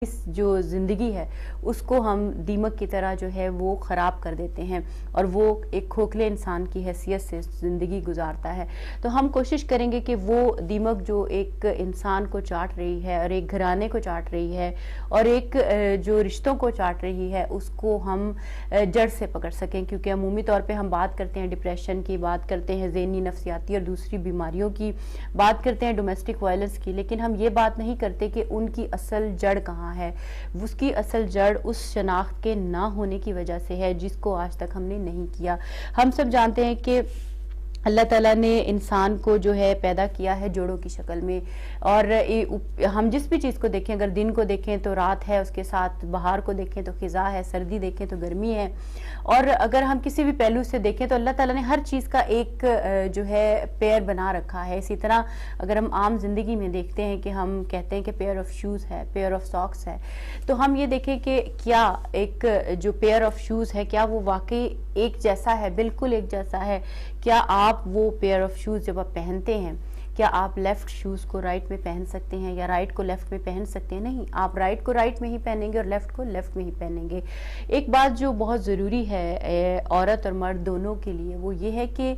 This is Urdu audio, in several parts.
اس جو زندگی ہے اس کو ہم دیمک کی طرح جو ہے وہ خراب کر دیتے ہیں اور وہ ایک کھوکھلے انسان کی حیثیت سے زندگی گزارتا ہے۔ تو ہم کوشش کریں گے کہ وہ دیمک جو ایک انسان کو چاٹ رہی ہے اور ایک گھرانے کو چاٹ رہی ہے اور ایک جو رشتوں کو چاٹ رہی ہے اس کو ہم جڑ سے پکڑ سکیں، کیونکہ عمومی طور پہ ہم بات کرتے ہیں ڈپریشن کی، بات کرتے ہیں ذہنی نفسیاتی اور دوسری بیماریوں کی، بات کرتے ہیں ڈومیسٹک وائلنس کی، لیکن ہم یہ بات نہیں کرتے کہ ان کی اصل جڑ کہاں ہے۔ اس کی اصل جڑ اس شناخت کے نہ ہونے کی وجہ سے ہے جس کو آج تک ہم نے نہیں کیا۔ ہم سب جانتے ہیں کہ اللہ تعالیٰ نے انسان کو جو ہے پیدا کیا ہے جوڑوں کی شکل میں، اور ہم جس بھی چیز کو دیکھیں، اگر دن کو دیکھیں تو رات ہے، اس کے ساتھ بہار کو دیکھیں تو خزاں ہے، سردی دیکھیں تو گرمی ہے، اور اگر ہم کسی بھی پہلو سے دیکھیں تو اللہ تعالیٰ نے ہر چیز کا ایک جو ہے پیئر بنا رکھا ہے۔ اسی طرح اگر ہم عام زندگی میں دیکھتے ہیں کہ ہم کہتے ہیں کہ پیئر آف شوز ہے، پیئر آف ساکس ہے، تو ہم یہ دیکھیں کہ کیا ایک جو پیئر آف شوز ہے کیا وہ واقعی ایک جیسا ہے، بالکل ایک جیسا ہے؟ کیا آپ وہ پیئر آف شوز جب آپ پہنتے ہیں، کیا آپ لیفٹ شوز کو رائٹ میں پہن سکتے ہیں یا رائٹ کو لیفٹ میں پہن سکتے ہیں؟ نہیں، آپ رائٹ کو رائٹ میں ہی پہنیں گے اور لیفٹ کو لیفٹ میں ہی پہنیں گے۔ ایک بات جو بہت ضروری ہے عورت اور مرد دونوں کے لیے، وہ یہ ہے کہ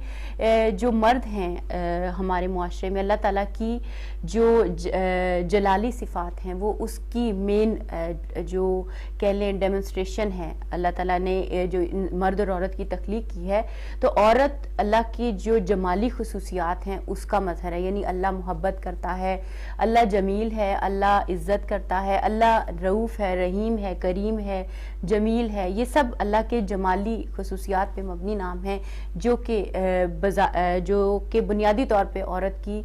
جو مرد ہیں ہمارے معاشرے میں، اللہ تعالیٰ کی جو جلالی صفات ہیں وہ اس کی مین جو کہہ لیں ڈیمونسٹریشن ہے۔ اللہ تعالیٰ نے جو مرد اور عورت کی تخلیق کی ہے، تو عورت اللہ کی جو جمالی خصوصیات ہیں اس کا مظہر ہے، یعنی اللہ محبت کرتا ہے، اللہ جمیل ہے، اللہ عزت کرتا ہے، اللہ رؤوف ہے، رحیم ہے، کریم ہے، جمیل ہے۔ یہ سب اللہ کے جمالی خصوصیات پہ مبنی نام ہیں جو کہ بنیادی طور پہ عورت کی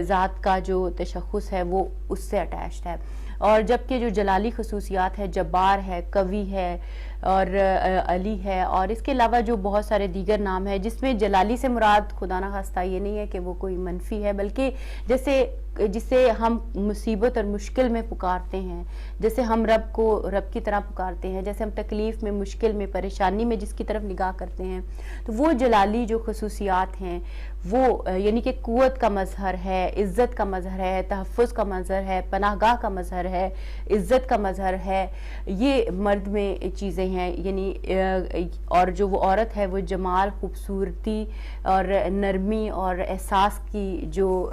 ذات کا جو تشخص ہے وہ اس سے اٹیچڈ ہے، اور جبکہ جو جلالی خصوصیات ہے، جبار ہے، قوی ہے اور علی ہے، اور اس کے علاوہ جو بہت سارے دیگر نام ہیں جس میں جلالی سے مراد خدا نہ خواستہ یہ نہیں ہے کہ وہ کوئی منفی ہے، بلکہ جسے ہم مصیبت اور مشکل میں پکارتے ہیں، جیسے ہم رب کو رب کی طرح پکارتے ہیں، جیسے ہم تکلیف میں، مشکل میں، پریشانی میں جس کی طرف نگاہ کرتے ہیں، تو وہ جلالی جو خصوصیات ہیں وہ یعنی کہ قوت کا مظہر ہے، عزت کا مظہر ہے، تحفظ کا مظہر ہے، پناہ گاہ کا مظہر ہے، عزت کا مظہر ہے، یہ مرد میں چیزیں ہیں، یعنی اور جو وہ عورت ہے وہ جمال، خوبصورتی اور نرمی اور احساس کی جو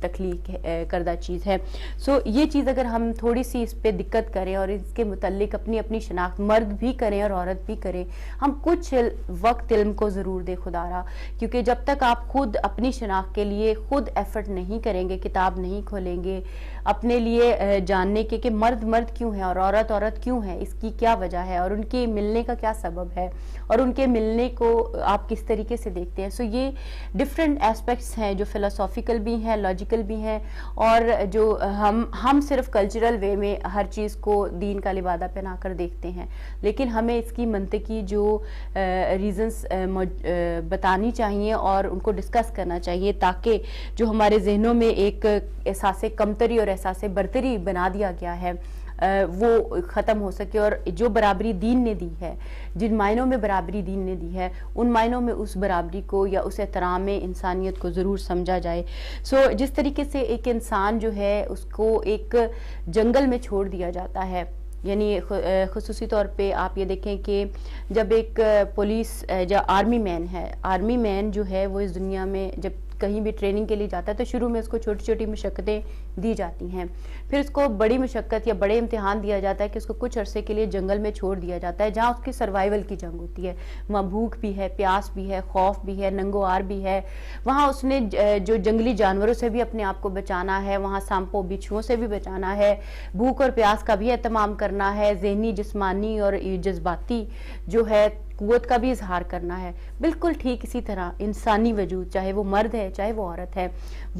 تخلیق کردہ چیز ہے۔ سو یہ چیز اگر ہم تھوڑی سی اس پہ دقت کریں اور اس کے متعلق اپنی شناخت مرد بھی کریں اور عورت بھی کریں، ہم کچھ وقت علم کو ضرور دے خدا را، کیونکہ جب تک آپ خود اپنی شناخت کے لیے خود ایفرٹ نہیں کریں گے، کتاب نہیں کھولیں گے اپنے لیے جاننے کے کہ مرد کیوں ہے اور عورت کیوں ہے، اس کی کیا وجہ ہے اور ان کے ملنے کا کیا سبب ہے اور ان کے ملنے کو آپ کس طریقے سے دیکھتے ہیں۔ سو یہ ڈیفرنٹ ایسپیکٹس ہیں جو فلسافیکل بھی ہیں، لاجیکل بھی ہیں، اور جو ہم صرف کلچرل وے میں ہر چیز کو دین کا لبادہ پہنا کر دیکھتے ہیں، لیکن ہمیں اس کی منطقی جو ریزنز بتانی چاہیے اور ان کو ڈسکس کرنا چاہیے، تاکہ جو ہمارے ذہنوں میں ایک احساس کمتری اور احساس برتری بنا دیا گیا ہے وہ ختم ہو سکے، اور جو برابری دین نے دی ہے، جن معنوں میں برابری دین نے دی ہے، ان معنوں میں اس برابری کو یا اس احترام انسانیت کو ضرور سمجھا جائے۔ سو جس طریقے سے ایک انسان جو ہے اس کو ایک جنگل میں چھوڑ دیا جاتا ہے، یعنی خصوصی طور پہ آپ یہ دیکھیں کہ جب ایک پولیس یا آرمی مین جو ہے وہ اس دنیا میں جب کہیں بھی ٹریننگ کے لیے جاتا ہے تو شروع میں اس کو چھوٹی چھوٹی مشقتیں دی جاتی ہیں، پھر اس کو بڑی مشقت یا بڑے امتحان دیا جاتا ہے کہ اس کو کچھ عرصے کے لیے جنگل میں چھوڑ دیا جاتا ہے جہاں اس کی سروائیول کی جنگ ہوتی ہے، وہاں بھوک بھی ہے، پیاس بھی ہے، خوف بھی ہے، ننگوار بھی ہے، وہاں اس نے جو جنگلی جانوروں سے بھی اپنے آپ کو بچانا ہے، وہاں سانپوں بچھوؤں سے بھی بچانا ہے، بھوک اور پیاس کا بھی اہتمام کرنا ہے، ذہنی، جسمانی اور جذباتی جو ہے قوت کا بھی اظہار کرنا ہے۔ بالکل ٹھیک اسی طرح انسانی وجود، چاہے وہ مرد ہے چاہے وہ عورت ہے،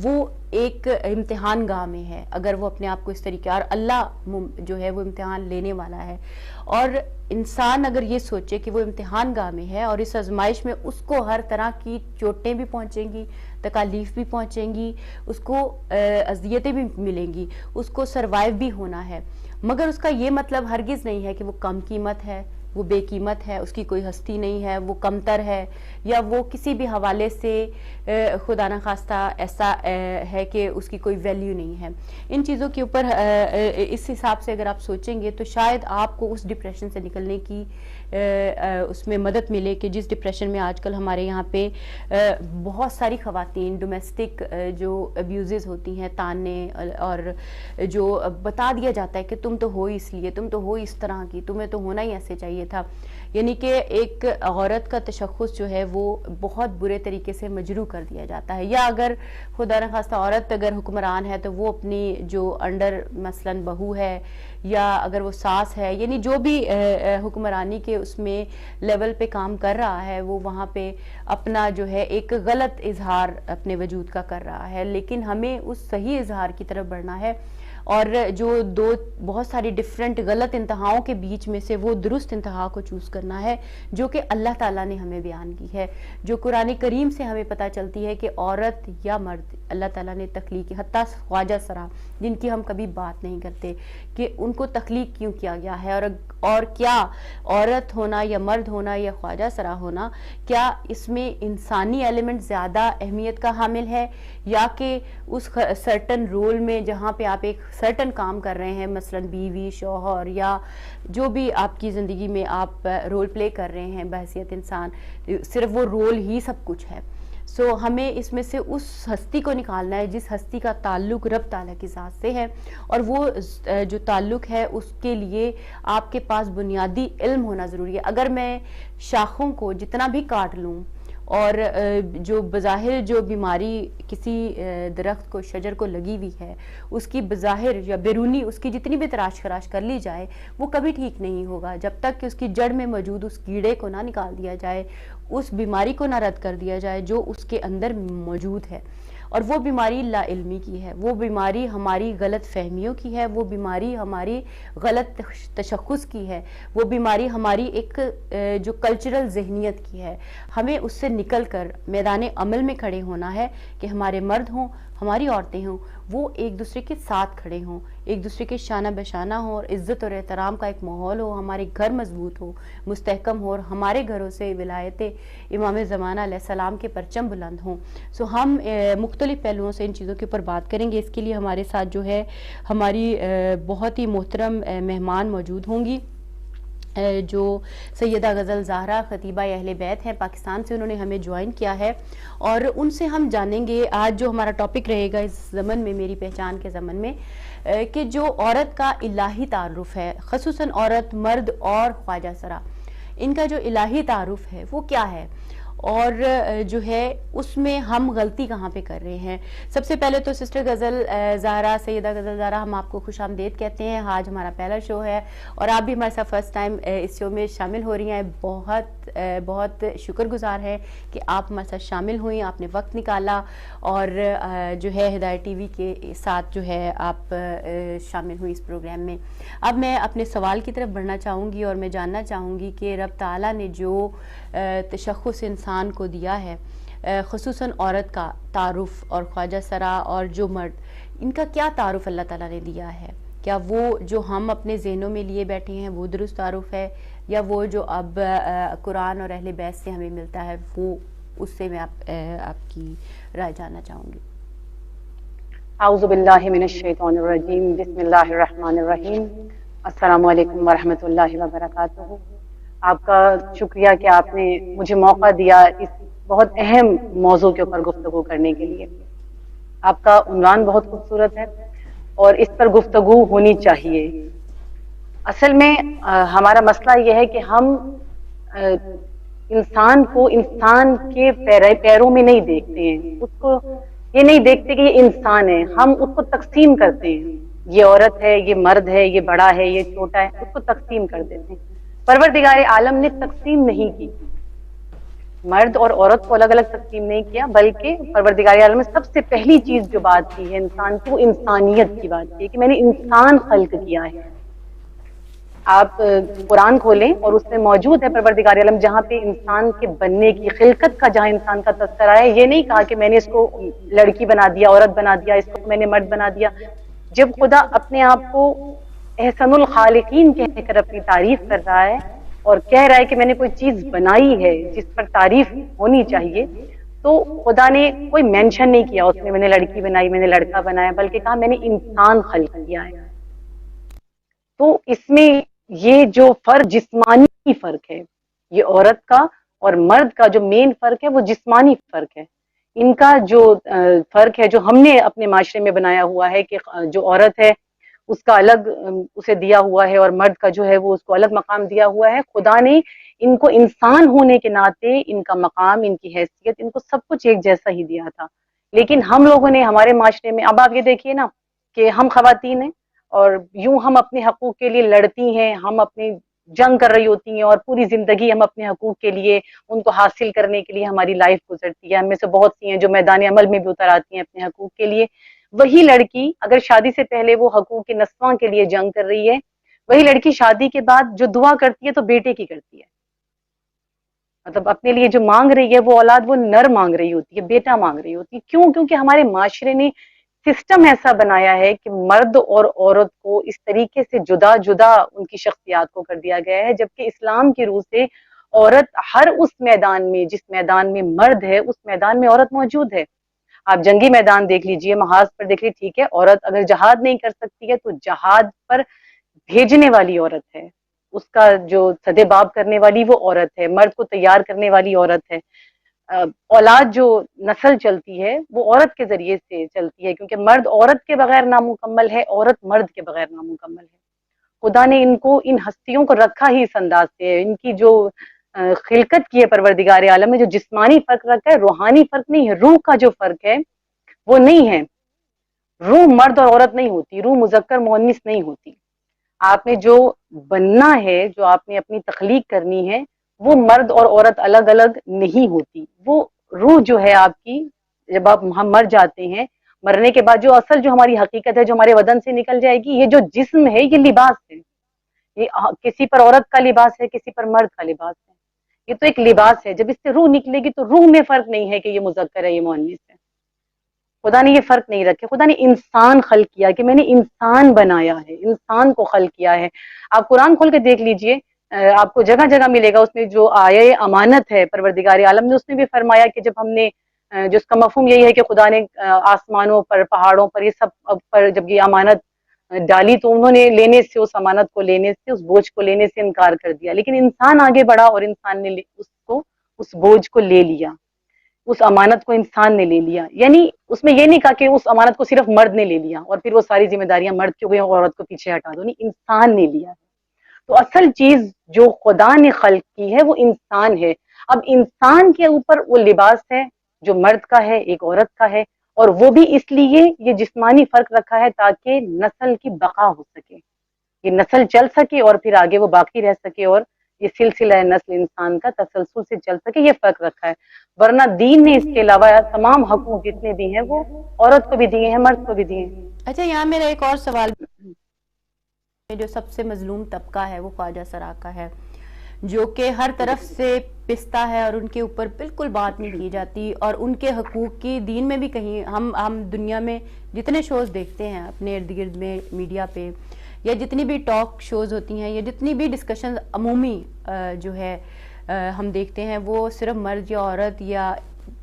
وہ ایک امتحان گاہ میں ہے اگر وہ اپنے آپ کو اس طریقے، اور اللہ جو ہے وہ امتحان لینے والا ہے، اور انسان اگر یہ سوچے کہ وہ امتحان گاہ میں ہے اور اس آزمائش میں اس کو ہر طرح کی چوٹیں بھی پہنچیں گی، تکالیف بھی پہنچیں گی، اس کو اذیتیں بھی ملیں گی، اس کو سروائیو بھی ہونا ہے، مگر اس کا یہ مطلب ہرگز نہیں ہے کہ وہ کم قیمت ہے وہ بے قیمت ہے، اس کی کوئی ہستی نہیں ہے، وہ کمتر ہے، یا وہ کسی بھی حوالے سے خدا نخواستہ ایسا ہے کہ اس کی کوئی ویلیو نہیں ہے. ان چیزوں کے اوپر اس حساب سے اگر آپ سوچیں گے تو شاید آپ کو اس ڈپریشن سے نکلنے کی اس میں مدد ملے کہ جس ڈپریشن میں آج کل ہمارے یہاں پہ بہت ساری خواتین ڈومیسٹک جو ابیوزز ہوتی ہیں، تانے، اور جو بتا دیا جاتا ہے کہ تم تو ہو اس لیے، تم تو ہو اس طرح کی، تمہیں تو ہونا ہی ایسے چاہیے تھا. یعنی کہ ایک عورت کا تشخص جو ہے وہ بہت برے طریقے سے مجروح کر دیا جاتا ہے. یا اگر خدا نخواستہ عورت اگر حکمران ہے تو وہ اپنی جو انڈر مثلاً بہو ہے یا اگر وہ ساس ہے، یعنی جو بھی حکمرانی کے اس میں لیول پہ کام کر رہا ہے، وہ وہاں پہ اپنا جو ہے ایک غلط اظہار اپنے وجود کا کر رہا ہے. لیکن ہمیں اس صحیح اظہار کی طرف بڑھنا ہے، اور جو دو بہت ساری ڈیفرنٹ غلط انتہاؤں کے بیچ میں سے وہ درست انتہا کو چوز کرنا ہے جو کہ اللہ تعالیٰ نے ہمیں بیان کی ہے، جو قرآن کریم سے ہمیں پتہ چلتی ہے کہ عورت یا مرد اللہ تعالیٰ نے تخلیق کی. حتیٰ خواجہ سرا جن کی ہم کبھی بات نہیں کرتے کہ ان کو تخلیق کیوں کیا گیا ہے، اور کیا عورت ہونا یا مرد ہونا یا خواجہ سرا ہونا، کیا اس میں انسانی ایلیمنٹ زیادہ اہمیت کا حامل ہے، یا کہ اس سرٹن رول میں جہاں پہ آپ ایک سرٹن کام کر رہے ہیں، مثلاً بیوی، شوہر، یا جو بھی آپ کی زندگی میں آپ رول پلے کر رہے ہیں بحیثیت انسان، صرف وہ رول ہی سب کچھ ہے. سو ہمیں اس میں سے اس ہستی کو نکالنا ہے جس ہستی کا تعلق رب تعالیٰ کی ذات سے ہے، اور وہ جو تعلق ہے اس کے لیے آپ کے پاس بنیادی علم ہونا ضروری ہے. اگر میں شاخوں کو جتنا بھی کاٹ لوں اور جو بظاہر جو بیماری کسی درخت کو، شجر کو لگی ہوئی ہے، اس کی بظاہر یا بیرونی اس کی جتنی بھی تراش خراش کر لی جائے وہ کبھی ٹھیک نہیں ہوگا جب تک کہ اس کی جڑ میں موجود اس کیڑے کو نہ نکال دیا جائے، اس بیماری کو نہ رد کر دیا جائے جو اس کے اندر موجود ہے. اور وہ بیماری لا علمی کی ہے، وہ بیماری ہماری غلط فہمیوں کی ہے، وہ بیماری ہماری غلط تشخص کی ہے، وہ بیماری ہماری ایک جو کلچرل ذہنیت کی ہے. ہمیں اس سے نکل کر میدان عمل میں کھڑے ہونا ہے کہ ہمارے مرد ہوں، ہماری عورتیں ہوں، وہ ایک دوسرے کے ساتھ کھڑے ہوں، ایک دوسرے کے شانہ بشانہ ہوں، اور عزت اور احترام کا ایک ماحول ہو، ہمارے گھر مضبوط ہو، مستحکم ہو، اور ہمارے گھروں سے ولایت امام زمانہ علیہ السلام کے پرچم بلند ہوں. سو ہم مختلف پہلوؤں سے ان چیزوں کے اوپر بات کریں گے. اس کے لیے ہمارے ساتھ جو ہے ہماری بہت ہی محترم مہمان موجود ہوں گی، جو سیدہ غزل زہرا خطیبہ اہل بیت ہیں، پاکستان سے انہوں نے ہمیں جوائن کیا ہے، اور ان سے ہم جانیں گے آج جو ہمارا ٹاپک رہے گا اس زمن میں، میری پہچان کے زمن میں، کہ جو عورت کا الہی تعارف ہے، خصوصاً عورت، مرد اور خواجہ سرا، ان کا جو الہی تعارف ہے وہ کیا ہے، اور جو ہے اس میں ہم غلطی کہاں پہ کر رہے ہیں. سب سے پہلے تو سسٹر غزل زہرا، سیدہ غزل زہرا، ہم آپ کو خوش آمدید کہتے ہیں. آج ہمارا پہلا شو ہے اور آپ بھی ہمارے ساتھ فرسٹ ٹائم اس شو میں شامل ہو رہی ہیں. بہت شکر گزار ہے کہ آپ ہمارے ساتھ شامل ہوئیں، آپ نے وقت نکالا، اور جو ہے ہدایت ٹی وی کے ساتھ جو ہے آپ شامل ہوئی اس پروگرام میں. اب میں اپنے سوال کی طرف بڑھنا چاہوں گی، اور میں جاننا چاہوں گی کہ رب تعالیٰ نے جو تشخص انسان کو دیا ہے، خصوصاً عورت کا تعارف، اور خواجہ سرا اور جو مرد، ان کا کیا تعارف اللہ تعالیٰ نے دیا ہے؟ کیا وہ جو ہم اپنے ذہنوں میں لیے بیٹھے ہیں وہ درست تعارف ہے، یا وہ جو اب قرآن اور اہل بیت سے ہمیں ملتا ہے وہ، اس سے میں آپ کی رائے جاننا چاہوں گی. اعوذ باللہ من الشیطان الرجیم، بسم اللہ الرحمن الرحیم. السلام علیکم ورحمۃ اللہ وبرکاتہ. آپ کا شکریہ کہ آپ نے مجھے موقع دیا اس بہت اہم موضوع کے اوپر گفتگو کرنے کے لیے. آپ کا عنوان بہت خوبصورت ہے اور اس پر گفتگو ہونی چاہیے. اصل میں ہمارا مسئلہ یہ ہے کہ ہم انسان کو انسان کے پیروں میں نہیں دیکھتے ہیں، اس کو یہ نہیں دیکھتے کہ یہ انسان ہے. ہم اس کو تقسیم کرتے ہیں، یہ عورت ہے، یہ مرد ہے، یہ بڑا ہے، یہ چھوٹا ہے، اس کو تقسیم کر دیتے ہیں. پروردگار عالم نے تقسیم نہیں کی، مرد اور عورت کو الگ الگ تقسیم نہیں کیا، بلکہ پروردگار عالم نے سب سے پہلی چیز جو بات کی ہے انسان کی، وہ انسانیت کی بات کی ہے کہ میں نے انسان خلق کیا ہے. آپ قرآن کھولیں اور اس میں موجود ہے پروردگار عالم جہاں پہ انسان کے بننے کی، خلقت کا جہاں انسان کا تذکرہ ہے. یہ نہیں کہا کہ میں نے اس کو لڑکی بنا دیا، عورت بنا دیا، اس کو میں نے مرد بنا دیا. جب خدا اپنے آپ کو احسن الخالقین کہہ کر اپنی تعریف کر رہا ہے اور کہہ رہا ہے کہ میں نے کوئی چیز بنائی ہے جس پر تعریف ہونی چاہیے، تو خدا نے کوئی مینشن نہیں کیا اس میں نے لڑکی بنائی، میں نے لڑکا بنایا، بلکہ کہا میں نے انسان خلق کیا ہے۔ تو اس میں یہ جو فرق، جسمانی فرق ہے، یہ عورت کا اور مرد کا جو مین فرق ہے وہ جسمانی فرق ہے۔ ان کا جو فرق ہے جو ہم نے اپنے معاشرے میں بنایا ہوا ہے کہ جو عورت ہے اس کا الگ اسے دیا ہوا ہے اور مرد کا جو ہے وہ اس کو الگ مقام دیا ہوا ہے، خدا نے ان کو انسان ہونے کے ناطے ان کا مقام، ان کی حیثیت، ان کو سب کچھ ایک جیسا ہی دیا تھا۔ لیکن ہم لوگوں نے ہمارے معاشرے میں، اب آپ یہ دیکھیے نا کہ ہم خواتین ہیں اور یوں ہم اپنے حقوق کے لیے لڑتی ہیں، ہم اپنی جنگ کر رہی ہوتی ہیں اور پوری زندگی ہم اپنے حقوق کے لیے ان کو حاصل کرنے کے لیے ہماری لائف گزرتی ہے۔ ہم میں سے بہت سی ہیں جو میدان عمل میں بھی اتر آتی ہیں اپنے حقوق کے لیے۔ وہی لڑکی اگر شادی سے پہلے وہ حقوق کے نسواں کے لیے جنگ کر رہی ہے، وہی لڑکی شادی کے بعد جو دعا کرتی ہے تو بیٹے کی کرتی ہے، مطلب اپنے لیے جو مانگ رہی ہے وہ اولاد وہ نر مانگ رہی ہوتی ہے، بیٹا مانگ رہی ہوتی ہے۔ کیوں؟ کیونکہ ہمارے معاشرے نے سسٹم ایسا بنایا ہے کہ مرد اور عورت کو اس طریقے سے جدا جدا ان کی شخصیات کو کر دیا گیا ہے، جبکہ اسلام کی روح سے عورت ہر اس میدان میں، جس میدان میں مرد ہے اس میدان میں عورت موجود ہے۔ آپ جنگی میدان دیکھ لیجئے، محاذ پر دیکھ لیجئے، ٹھیک ہے عورت اگر جہاد نہیں کر سکتی ہے تو جہاد پر بھیجنے والی عورت ہے، اس کا جو سدباب کرنے والی وہ عورت ہے، مرد کو تیار کرنے والی عورت ہے۔ اولاد جو نسل چلتی ہے وہ عورت کے ذریعے سے چلتی ہے، کیونکہ مرد عورت کے بغیر نامکمل ہے، عورت مرد کے بغیر نامکمل ہے۔ خدا نے ان کو، ان ہستیوں کو رکھا ہی اس انداز سے، ان کی جو خلقت کی ہے پروردگار عالم میں، جو جسمانی فرق رکھا ہے، روحانی فرق نہیں ہے، روح کا جو فرق ہے وہ نہیں ہے۔ روح مرد اور عورت نہیں ہوتی، روح مذکر مؤنث نہیں ہوتی۔ آپ نے جو بننا ہے، جو آپ نے اپنی تخلیق کرنی ہے، وہ مرد اور عورت الگ الگ نہیں ہوتی۔ وہ روح جو ہے آپ کی، جب ہم مر جاتے ہیں، مرنے کے بعد جو اصل جو ہماری حقیقت ہے جو ہمارے بدن سے نکل جائے گی، یہ جو جسم ہے یہ لباس ہے، یہ کسی پر عورت کا لباس ہے، کسی پر مرد کا لباس ہے، یہ تو ایک لباس ہے۔ جب اس سے روح نکلے گی تو روح میں فرق نہیں ہے کہ یہ مذکر ہے یہ مؤنث ہے۔ خدا نے یہ فرق نہیں رکھے، خدا نے انسان خلق کیا کہ میں نے انسان بنایا ہے، انسان کو خلق کیا ہے۔ آپ قرآن کھول کے دیکھ لیجئے، آپ کو جگہ جگہ ملے گا، اس میں جو آیہ امانت ہے پروردگار عالم نے اس میں بھی فرمایا کہ جب ہم نے، جس کا مفہوم یہی ہے کہ خدا نے آسمانوں پر، پہاڑوں پر، یہ سب پر جب یہ امانت ڈالی تو انہوں نے لینے سے، اس امانت کو لینے سے، اس بوجھ کو لینے سے انکار کر دیا، لیکن انسان آگے بڑھا اور انسان نے اس بوجھ کو لے لیا، اس امانت کو انسان نے لے لیا۔ یعنی اس میں یہ نہیں کہا کہ اس امانت کو صرف مرد نے لے لیا اور پھر وہ ساری ذمہ داریاں مرد کی ہو گئی اور عورت کو پیچھے ہٹا دو، نہیں، انسان نے لیا ہے۔ تو اصل چیز جو خدا نے خلق کی ہے وہ انسان ہے۔ اب انسان کے اوپر وہ لباس ہے جو مرد کا ہے، ایک عورت کا ہے، اور وہ بھی اس لیے یہ جسمانی فرق رکھا ہے تاکہ نسل کی بقا ہو سکے، یہ نسل چل سکے اور پھر آگے وہ باقی رہ سکے اور یہ سلسلہ نسل انسان کا تسلسل سے چل سکے، یہ فرق رکھا ہے۔ ورنہ دین نے اس کے علاوہ تمام حقوق جتنے بھی ہیں وہ عورت کو بھی دیے ہیں، مرد کو بھی دیے ہیں۔ اچھا، یہاں میرا ایک اور سوال، جو سب سے مظلوم طبقہ ہے وہ خواجہ سرا کا ہے، جو کہ ہر طرف سے پستا ہے اور ان کے اوپر بالکل بات نہیں کی جاتی، اور ان کے حقوق کی دین میں بھی کہیں، ہم دنیا میں جتنے شوز دیکھتے ہیں اپنے ارد گرد میں میڈیا پہ، یا جتنی بھی ٹاک شوز ہوتی ہیں، یا جتنی بھی ڈسکشن عمومی جو ہے ہم دیکھتے ہیں، وہ صرف مرد یا عورت یا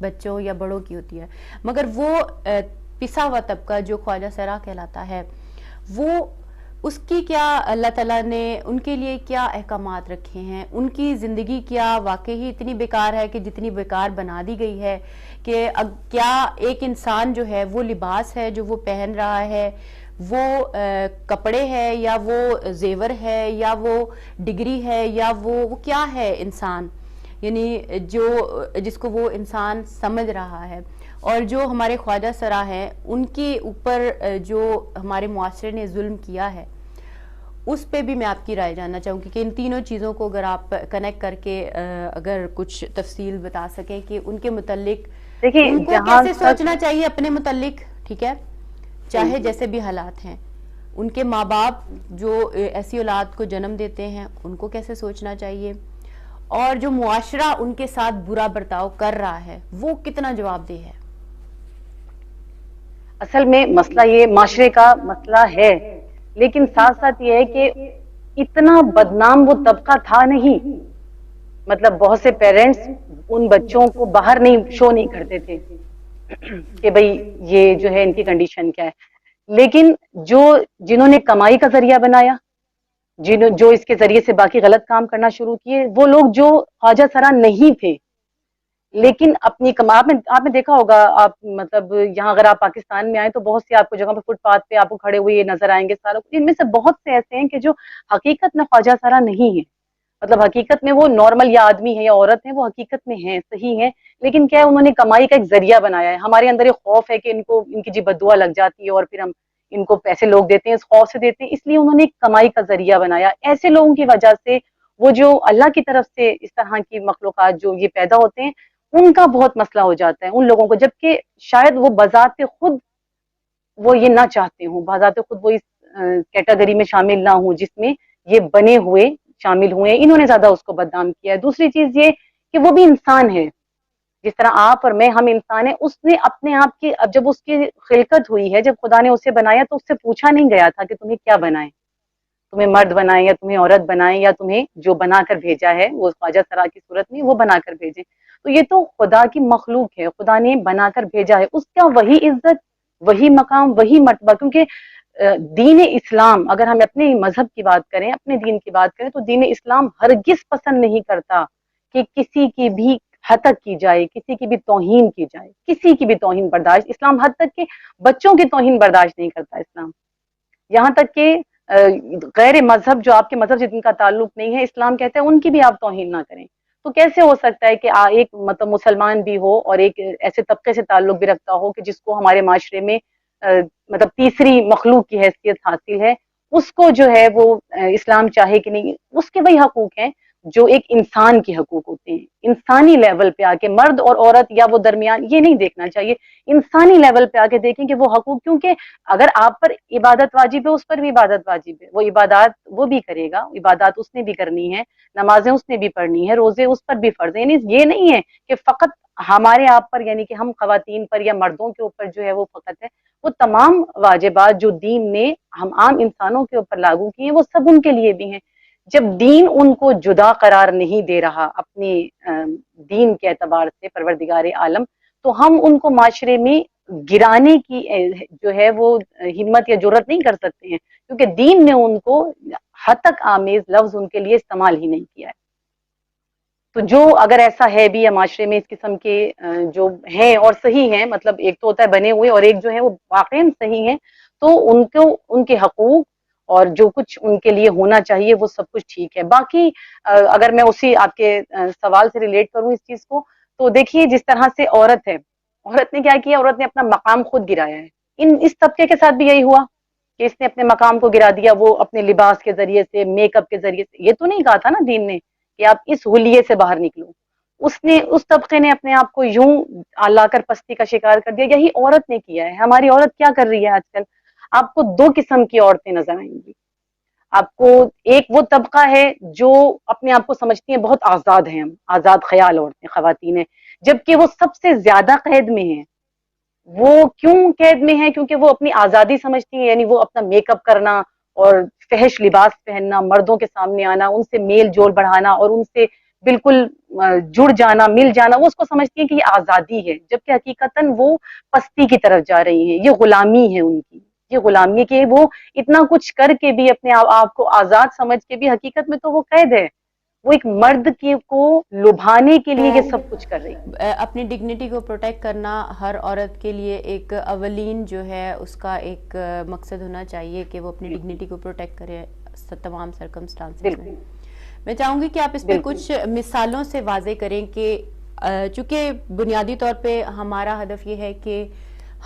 بچوں یا بڑوں کی ہوتی ہے، مگر وہ پسا ہوا طبقہ جو خواجہ سرا کہلاتا ہے، وہ اس کی کیا اللہ تعالیٰ نے ان کے لیے کیا احکامات رکھے ہیں؟ ان کی زندگی کیا واقعی اتنی بیکار ہے کہ جتنی بیکار بنا دی گئی ہے؟ کہ کیا ایک انسان جو ہے وہ لباس ہے جو وہ پہن رہا ہے، وہ کپڑے ہے یا وہ زیور ہے یا وہ ڈگری ہے یا وہ کیا ہے انسان؟ یعنی جس کو وہ انسان سمجھ رہا ہے، اور جو ہمارے خواجہ سرا ہیں ان کے اوپر جو ہمارے معاشرے نے ظلم کیا ہے، اس پہ بھی میں آپ کی رائے جاننا چاہوں گی کہ ان تینوں چیزوں کو اگر آپ کنیکٹ کر کے اگر کچھ تفصیل بتا سکیں کہ ان کے متعلق ان کو کیسے سوچنا چاہیے اپنے متعلق، ٹھیک ہے، چاہے جیسے بھی حالات ہیں، ان کے ماں باپ جو ایسی اولاد کو جنم دیتے ہیں ان کو کیسے سوچنا چاہیے، اور جو معاشرہ ان کے ساتھ برا برتاؤ کر رہا ہے وہ کتنا جواب دہ ہے۔ اصل میں مسئلہ یہ معاشرے کا مسئلہ ہے، لیکن ساتھ ساتھ یہ ہے کہ اتنا بدنام وہ طبقہ تھا نہیں. مطلب بہت سے پیرنٹس ان بچوں کو باہر نہیں شو نہیں کرتے تھے کہ بھئی یہ جو ہے ان کی کنڈیشن کیا ہے. لیکن جنہوں نے کمائی کا ذریعہ بنایا، جو اس کے ذریعے سے باقی غلط کام کرنا شروع کیے، وہ لوگ جو خواجہ سرا نہیں تھے لیکن اپنی آپ نے دیکھا ہوگا، آپ مطلب یہاں اگر آپ پاکستان میں آئیں تو بہت سی آپ کو جگہ پہ فٹ پاتھ پہ آپ کو کھڑے ہوئے نظر آئیں گے سارا. ان میں سے بہت سے ایسے ہیں کہ جو حقیقت میں خواجہ سرا نہیں ہیں. مطلب حقیقت میں وہ نارمل یا آدمی ہے یا عورت ہے، وہ حقیقت میں ہیں، صحیح ہیں، لیکن کیا ہے انہوں نے کمائی کا ایک ذریعہ بنایا ہے. ہمارے اندر ایک خوف ہے کہ ان کی جی بد دعا لگ جاتی ہے اور پھر ہم ان کو پیسے لوگ دیتے ہیں، اس خوف سے دیتے ہیں، اس لیے انہوں نے ایک کمائی کا ذریعہ بنایا. ایسے لوگوں کی وجہ سے وہ جو اللہ کی طرف سے اس طرح کی مخلوقات جو یہ پیدا ہوتے ہیں ان کا بہت مسئلہ ہو جاتا ہے ان لوگوں کو، جبکہ شاید وہ بذات خود وہ یہ نہ چاہتے ہوں، بذات خود وہ اس کیٹیگری میں شامل نہ ہوں جس میں یہ بنے ہوئے شامل ہوئے. انہوں نے زیادہ اس کو بدنام کیا ہے. دوسری چیز یہ کہ وہ بھی انسان ہے، جس طرح آپ اور میں ہم انسان ہیں. اس نے اپنے آپ کی جب اس کی خلقت ہوئی ہے، جب خدا نے اسے بنایا تو اس سے پوچھا نہیں گیا تھا کہ تمہیں کیا بنائے، تمہیں مرد بنائیں یا تمہیں عورت بنائیں یا تمہیں جو بنا کر بھیجا ہے وہ خواجہ سرا کی صورت میں وہ بنا کر بھیجیں. تو یہ تو خدا کی مخلوق ہے، خدا نے بنا کر بھیجا ہے، اس کا وہی عزت، وہی مقام، وہی مرتبہ. کیونکہ دین اسلام، اگر ہم اپنے مذہب کی بات کریں، اپنے دین کی بات کریں، تو دین اسلام ہرگز پسند نہیں کرتا کہ کسی کی بھی حتک کی جائے، کسی کی بھی توہین کی جائے، کسی کی بھی توہین برداشت. اسلام حد تک کہ بچوں کی توہین برداشت نہیں کرتا. اسلام یہاں تک کہ غیر مذہب جو آپ کے مذہب سے جن کا تعلق نہیں ہے، اسلام کہتا ہے ان کی بھی آپ توہین نہ کریں. تو کیسے ہو سکتا ہے کہ ایک مطلب مسلمان بھی ہو اور ایک ایسے طبقے سے تعلق بھی رکھتا ہو کہ جس کو ہمارے معاشرے میں مطلب تیسری مخلوق کی حیثیت حاصل ہے، اس کو جو ہے وہ اسلام چاہے کہ نہیں، اس کے وہی حقوق ہیں جو ایک انسان کے حقوق ہوتے ہیں. انسانی لیول پہ آ کے مرد اور عورت یا وہ درمیان یہ نہیں دیکھنا چاہیے، انسانی لیول پہ آ کے دیکھیں کہ وہ حقوق، کیونکہ اگر آپ پر عبادت واجب ہے اس پر بھی عبادت واجب ہے، وہ عبادات وہ بھی کرے گا، عبادات اس نے بھی کرنی ہے، نمازیں اس نے بھی پڑھنی ہے، روزے اس پر بھی فرض ہیں. یعنی یہ نہیں ہے کہ فقط ہمارے آپ پر، یعنی کہ ہم خواتین پر یا مردوں کے اوپر جو ہے وہ فقط ہے. وہ تمام واجبات جو دین نے ہم عام انسانوں کے اوپر لاگو کیے ہیں وہ سب ان کے لیے بھی ہیں. جب دین ان کو جدا قرار نہیں دے رہا اپنے دین کے اعتبار سے پروردگار عالم، تو ہم ان کو معاشرے میں گرانے کی جو ہے وہ ہمت یا جرت نہیں کر سکتے ہیں، کیونکہ دین نے ان کو ہتک آمیز لفظ ان کے لیے استعمال ہی نہیں کیا ہے. تو جو اگر ایسا ہے بھی یا معاشرے میں اس قسم کے جو ہیں اور صحیح ہیں، مطلب ایک تو ہوتا ہے بنے ہوئے اور ایک جو ہے وہ واقعی صحیح ہیں، تو ان کو ان کے حقوق اور جو کچھ ان کے لیے ہونا چاہیے وہ سب کچھ ٹھیک ہے. باقی اگر میں اسی آپ کے سوال سے ریلیٹ کروں اس چیز کو، تو دیکھیے جس طرح سے عورت ہے، عورت نے کیا کیا، عورت نے اپنا مقام خود گرایا ہے. اس طبقے کے ساتھ بھی یہی ہوا کہ اس نے اپنے مقام کو گرا دیا، وہ اپنے لباس کے ذریعے سے، میک اپ کے ذریعے سے. یہ تو نہیں کہا تھا نا دین نے کہ آپ اس حلیے سے باہر نکلو. اس طبقے نے اپنے آپ کو یوں لا کر پستی کا شکار کر دیا. یہی عورت نے کیا ہے. ہماری عورت کیا کر رہی ہے آج کل؟ آپ کو دو قسم کی عورتیں نظر آئیں گی. آپ کو ایک وہ طبقہ ہے جو اپنے آپ کو سمجھتی ہیں بہت آزاد ہیں، ہم آزاد خیال عورتیں، خواتین ہیں، جبکہ وہ سب سے زیادہ قید میں ہیں. وہ کیوں قید میں ہیں؟ کیونکہ وہ اپنی آزادی سمجھتی ہیں، یعنی وہ اپنا میک اپ کرنا اور فحش لباس پہننا، مردوں کے سامنے آنا، ان سے میل جول بڑھانا اور ان سے بالکل جڑ جانا، مل جانا، وہ اس کو سمجھتی ہیں کہ یہ آزادی ہے، جبکہ حقیقتاً وہ پستی کی طرف جا رہی ہیں. یہ غلامی ہے ان کی، یہ غلامی کہ وہ اتنا کچھ کر کے بھی اپنے آپ کو آزاد سمجھ کے بھی حقیقت میں تو وہ قید ہے. وہ ایک مرد کو لبھانے کے لیے یہ سب کچھ کر رہی ہے. اپنی ڈگنیٹی کو پروٹیکٹ کرنا ہر عورت کے لیے ایک اولین جو ہے اس کا ایک مقصد ہونا چاہیے کہ وہ اپنی ڈگنیٹی کو پروٹیکٹ کرے تمام سرکمسٹانسز میں. میں چاہوں گی کہ آپ اس پہ کچھ مثالوں سے واضح کریں کہ چونکہ بنیادی طور پہ ہمارا ہدف یہ ہے کہ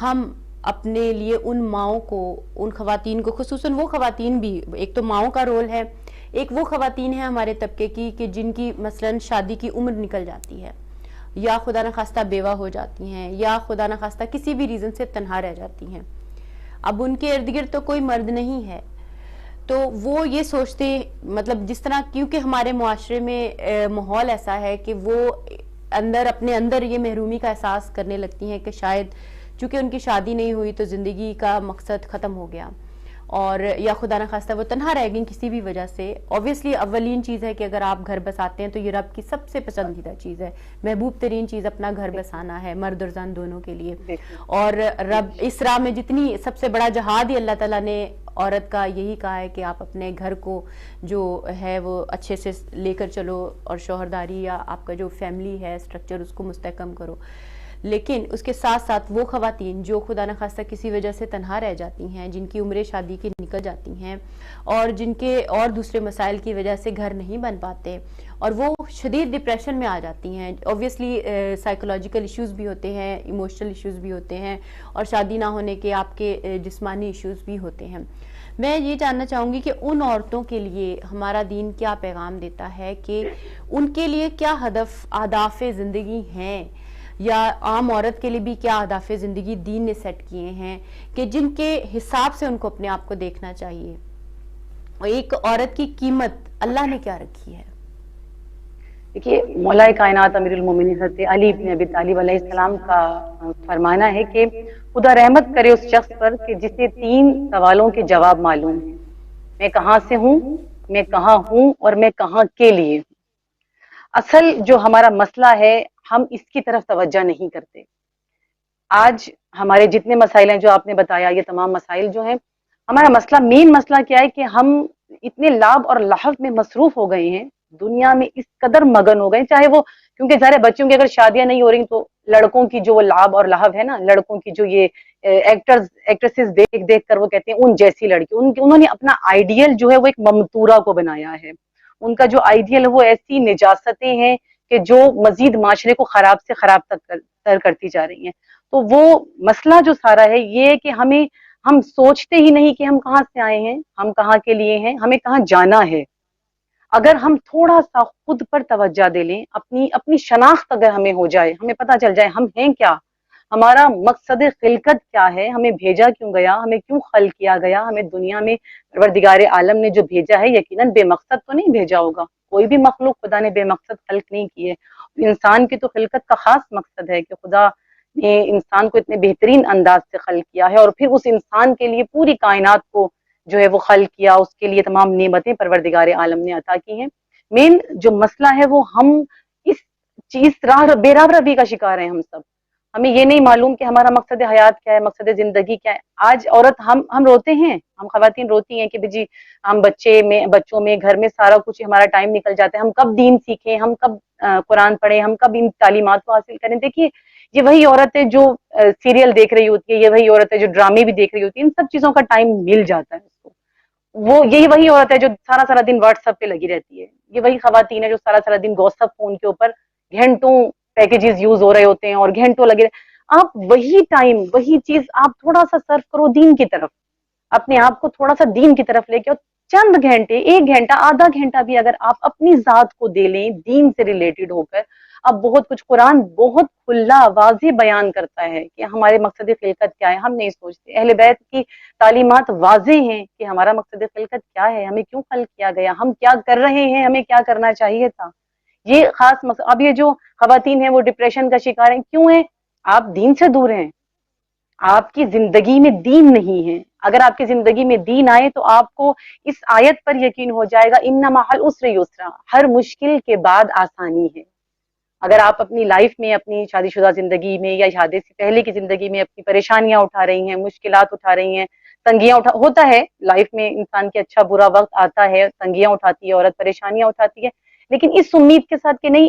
ہم اپنے لیے ان ماؤں کو، ان خواتین کو، خصوصاً وہ خواتین بھی، ایک تو ماؤں کا رول ہے، ایک وہ خواتین ہیں ہمارے طبقے کی کہ جن کی مثلاً شادی کی عمر نکل جاتی ہے، یا خدا نخواستہ بیوہ ہو جاتی ہیں، یا خدا نخواستہ کسی بھی ریزن سے تنہا رہ جاتی ہیں. اب ان کے ارد گرد تو کوئی مرد نہیں ہے، تو وہ یہ سوچتے، مطلب جس طرح کیونکہ ہمارے معاشرے میں ماحول ایسا ہے کہ وہ اپنے اندر یہ محرومی کا احساس کرنے لگتی ہیں کہ شاید چونکہ ان کی شادی نہیں ہوئی تو زندگی کا مقصد ختم ہو گیا. اور یا خدا نخواستہ وہ تنہا رہ گئیں کسی بھی وجہ سے، اوبویسلی اولین چیز ہے کہ اگر آپ گھر بساتے ہیں تو یہ رب کی سب سے پسندیدہ چیز ہے، محبوب ترین چیز اپنا گھر بسانا ہے، مرد اور زن دونوں کے لیے۔ اور رب اس راہ میں جتنی سب سے بڑا جہاد ہی اللہ تعالیٰ نے عورت کا یہی کہا ہے کہ آپ اپنے گھر کو جو ہے وہ اچھے سے لے کر چلو، اور شوہرداری یا آپ کا جو فیملی ہے اسٹرکچر اس کو مستحکم کرو۔ لیکن اس کے ساتھ ساتھ وہ خواتین جو خدا نخواستہ کسی وجہ سے تنہا رہ جاتی ہیں، جن کی عمریں شادی کی نکل جاتی ہیں، اور جن کے اور دوسرے مسائل کی وجہ سے گھر نہیں بن پاتے اور وہ شدید ڈپریشن میں آ جاتی ہیں، اوبویسلی سائیکولوجیکل ایشوز بھی ہوتے ہیں، ایموشنل ایشوز بھی ہوتے ہیں، اور شادی نہ ہونے کے آپ کے جسمانی ایشوز بھی ہوتے ہیں۔ میں یہ جاننا چاہوں گی کہ ان عورتوں کے لیے ہمارا دین کیا پیغام دیتا ہے، کہ ان کے لیے کیا اہداف زندگی ہیں، یا عام عورت کے لیے بھی کیا اہداف زندگی دین نے سیٹ کیے ہیں کہ جن کے حساب سے ان کو اپنے آپ کو دیکھنا چاہیے، اور ایک عورت کی قیمت اللہ نے کیا رکھی ہے؟ دیکھیے، مولا کائنات امیر المومنین حضرت علی بن ابی طالب علیہ السلام کا فرمانا ہے کہ خدا رحمت کرے اس شخص پر کہ جسے 3 سوالوں کے جواب معلوم ہیں: میں کہاں سے ہوں، میں کہاں ہوں، اور میں کہاں کے لیے ہوں۔ اصل جو ہمارا مسئلہ ہے، ہم اس کی طرف توجہ نہیں کرتے۔ آج ہمارے جتنے مسائل ہیں جو آپ نے بتایا، یہ تمام مسائل جو ہیں، ہمارا مسئلہ، مین مسئلہ کیا ہے کہ ہم اتنے لعب اور لہو میں مصروف ہو گئے ہیں، دنیا میں اس قدر مگن ہو گئے، چاہے وہ، کیونکہ ظاہر بچوں کی اگر شادیاں نہیں ہو رہی تو لڑکوں کی جو وہ لعب اور لہو ہے نا، لڑکوں کی جو یہ ایکٹریسز دیکھ دیکھ کر وہ کہتے ہیں ان جیسی لڑکی، انہوں نے اپنا آئیڈیل جو ہے وہ ایک ممتورہ کو بنایا ہے۔ ان کا جو آئیڈیل ہے وہ ایسی نجاستیں ہیں کہ جو مزید معاشرے کو خراب سے خراب تر کرتی جا رہی ہیں۔ تو وہ مسئلہ جو سارا ہے یہ ہے کہ ہم سوچتے ہی نہیں کہ ہم کہاں سے آئے ہیں، ہم کہاں کے لیے ہیں، ہمیں کہاں جانا ہے۔ اگر ہم تھوڑا سا خود پر توجہ دے لیں، اپنی شناخت اگر ہمیں ہو جائے، ہمیں پتہ چل جائے ہم ہیں کیا، ہمارا مقصد خلقت کیا ہے، ہمیں بھیجا کیوں گیا، ہمیں کیوں خلق کیا گیا، ہمیں دنیا میں پروردگار عالم نے جو بھیجا ہے یقیناً بے مقصد تو نہیں بھیجا ہوگا، کوئی بھی مخلوق خدا نے بے مقصد خلق نہیں کی ہے۔ انسان کی تو خلقت کا خاص مقصد ہے کہ خدا نے انسان کو اتنے بہترین انداز سے خلق کیا ہے، اور پھر اس انسان کے لیے پوری کائنات کو جو ہے وہ خلق کیا، اس کے لیے تمام نعمتیں پروردگار عالم نے عطا کی ہیں۔ مین جو مسئلہ ہے وہ ہم اس چیز بے راہ ربی کا شکار ہیں۔ ہم سب، ہمیں یہ نہیں معلوم کہ ہمارا مقصد حیات کیا ہے، مقصد زندگی کیا ہے۔ آج عورت، ہم روتے ہیں، ہم خواتین روتی ہیں کہ جی ہم بچوں میں گھر میں سارا کچھ ہمارا ٹائم نکل جاتا ہے، ہم کب دین سیکھیں، ہم کب قرآن پڑھیں، ہم کب ان تعلیمات کو حاصل کریں۔ دیکھیے، یہ وہی عورت ہے جو سیریل دیکھ رہی ہوتی ہے، یہ وہی عورت ہے جو ڈرامے بھی دیکھ رہی ہوتی ہے، ان سب چیزوں کا ٹائم مل جاتا ہے اس کو۔ یہی وہی عورت ہے جو سارا دن واٹس ایپ پہ لگی رہتی ہے، یہ وہی خواتین ہے جو سارا دن گوسپ فون کے اوپر گھنٹوں پیکیجز یوز ہو رہے ہوتے ہیں اور گھنٹوں لگے رہے۔ آپ وہی ٹائم، وہی چیز آپ تھوڑا سا صرف کرو دین کی طرف، اپنے آپ کو تھوڑا سا دین کی طرف لے کے، اور چند گھنٹے، 1 گھنٹہ، آدھا گھنٹہ بھی اگر آپ اپنی ذات کو دے لیں دین سے ریلیٹڈ ہو کر، اب بہت کچھ قرآن بہت کھلا واضح بیان کرتا ہے کہ ہمارے مقصد خلقت کیا ہے۔ ہم نہیں سوچتے، اہل بیت کی تعلیمات واضح ہیں کہ ہمارا مقصد خلقت کیا ہے، ہمیں کیوں خلق کیا گیا، ہم کیا کر رہے ہیں، ہمیں کیا کرنا چاہیے تھا۔ یہ خاص مقصد۔ اب یہ جو خواتین ہیں وہ ڈپریشن کا شکار ہیں، کیوں ہیں؟ آپ دین سے دور ہیں، آپ کی زندگی میں دین نہیں ہے۔ اگر آپ کی زندگی میں دین آئے تو آپ کو اس آیت پر یقین ہو جائے گا، ان مع العسر یسرا، ہر مشکل کے بعد آسانی ہے۔ اگر آپ اپنی لائف میں، اپنی شادی شدہ زندگی میں یا شادی سے پہلے کی زندگی میں اپنی پریشانیاں اٹھا رہی ہیں، مشکلات اٹھا رہی ہیں، تنگیاں ہوتا ہے لائف میں، انسان کے اچھا برا وقت آتا ہے، تنگیاں اٹھاتی ہے عورت، پریشانیاں اٹھاتی ہے، لیکن اس امید کے ساتھ کہ نہیں،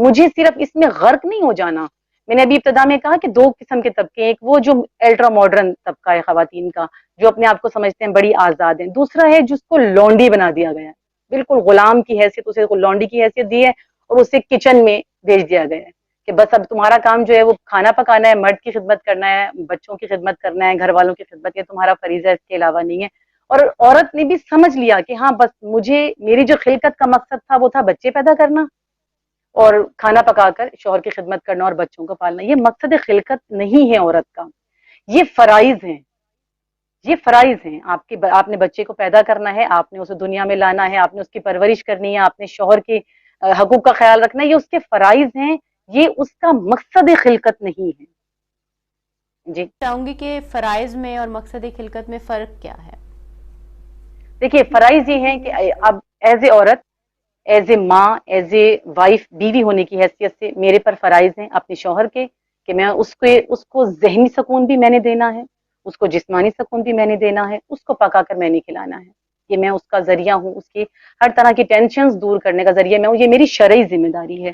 مجھے صرف اس میں غرق نہیں ہو جانا۔ میں نے ابھی ابتدا میں کہا کہ 2 قسم کے طبقے، ایک وہ جو الٹرا ماڈرن طبقہ ہے خواتین کا، جو اپنے آپ کو سمجھتے ہیں بڑی آزاد ہیں، دوسرا ہے جس کو لونڈی بنا دیا گیا ہے، بالکل غلام کی حیثیت، اسے لونڈی کی حیثیت دی ہے، اور اسے کچن میں بھیج دیا گیا ہے کہ بس اب تمہارا کام جو ہے وہ کھانا پکانا ہے، مرد کی خدمت کرنا ہے، بچوں کی خدمت کرنا ہے، گھر والوں کی خدمت، یہ تمہارا فریضہ ہے، اس کے علاوہ نہیں ہے۔ اور عورت نے بھی سمجھ لیا کہ ہاں بس میری جو خلقت کا مقصد تھا وہ تھا بچے پیدا کرنا اور کھانا پکا کر شوہر کی خدمت کرنا اور بچوں کو پالنا۔ یہ مقصد خلقت نہیں ہے عورت کا، یہ فرائض ہیں، یہ فرائض ہیں۔ آپ نے بچے کو پیدا کرنا ہے، آپ نے اسے دنیا میں لانا ہے، آپ نے اس کی پرورش کرنی ہے، آپ نے شوہر کے حقوق کا خیال رکھنا ہے، یہ اس کے فرائض ہیں، یہ اس کا مقصد خلقت نہیں ہے۔ جی چاہوں گی کہ فرائض میں اور مقصد خلقت میں فرق کیا ہے؟ دیکھیے فرائض یہ ہیں کہ اب ایز اے عورت، ایز اے ماں، ایز اے وائف، بیوی ہونے کی حیثیت سے میرے پر فرائض ہیں اپنے شوہر کے، کہ میں اس کو ذہنی سکون بھی میں نے دینا ہے، اس کو جسمانی سکون بھی میں نے دینا ہے، اس کو پکا کر میں نے کھلانا ہے، کہ میں اس کا ذریعہ ہوں، اس کی ہر طرح کی ٹینشنز دور کرنے کا ذریعہ میں ہوں، یہ میری شرعی ذمہ داری ہے۔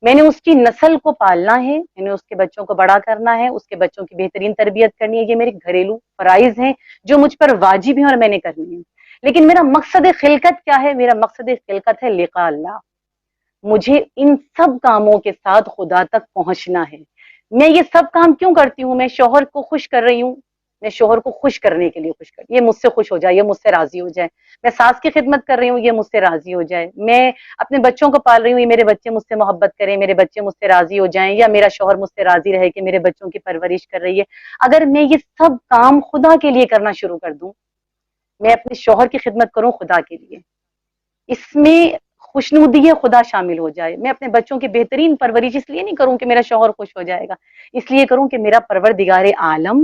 میں نے اس کی نسل کو پالنا ہے، میں نے اس کے بچوں کو بڑا کرنا ہے، اس کے بچوں کی بہترین تربیت کرنی ہے، یہ میرے گھریلو فرائض ہیں جو مجھ پر واجب ہیں اور میں نے کرنی ہے۔ لیکن میرا مقصد خلقت کیا ہے؟ میرا مقصد خلقت ہے لقاء اللہ، مجھے ان سب کاموں کے ساتھ خدا تک پہنچنا ہے۔ میں یہ سب کام کیوں کرتی ہوں؟ میں شوہر کو خوش کر رہی ہوں، میں شوہر کو خوش کرنے کے لیے خوش کر، یہ مجھ سے خوش ہو جائے، یہ مجھ سے راضی ہو جائے۔ میں ساس کی خدمت کر رہی ہوں، یہ مجھ سے راضی ہو جائے۔ میں اپنے بچوں کو پال رہی ہوں، یہ میرے بچے مجھ سے محبت کریں، میرے بچے مجھ سے راضی ہو جائیں، یا میرا شوہر مجھ سے راضی رہے کہ میرے بچوں کی پرورش کر رہی ہے۔ اگر میں یہ سب کام خدا کے لیے کرنا شروع کر دوں، میں اپنے شوہر کی خدمت کروں خدا کے لیے، اس میں خوشنودی خدا شامل ہو جائے، میں اپنے بچوں کی بہترین پرورش اس لیے نہیں کروں کہ میرا شوہر خوش ہو جائے گا، اس لیے کروں کہ میرا پروردگار عالم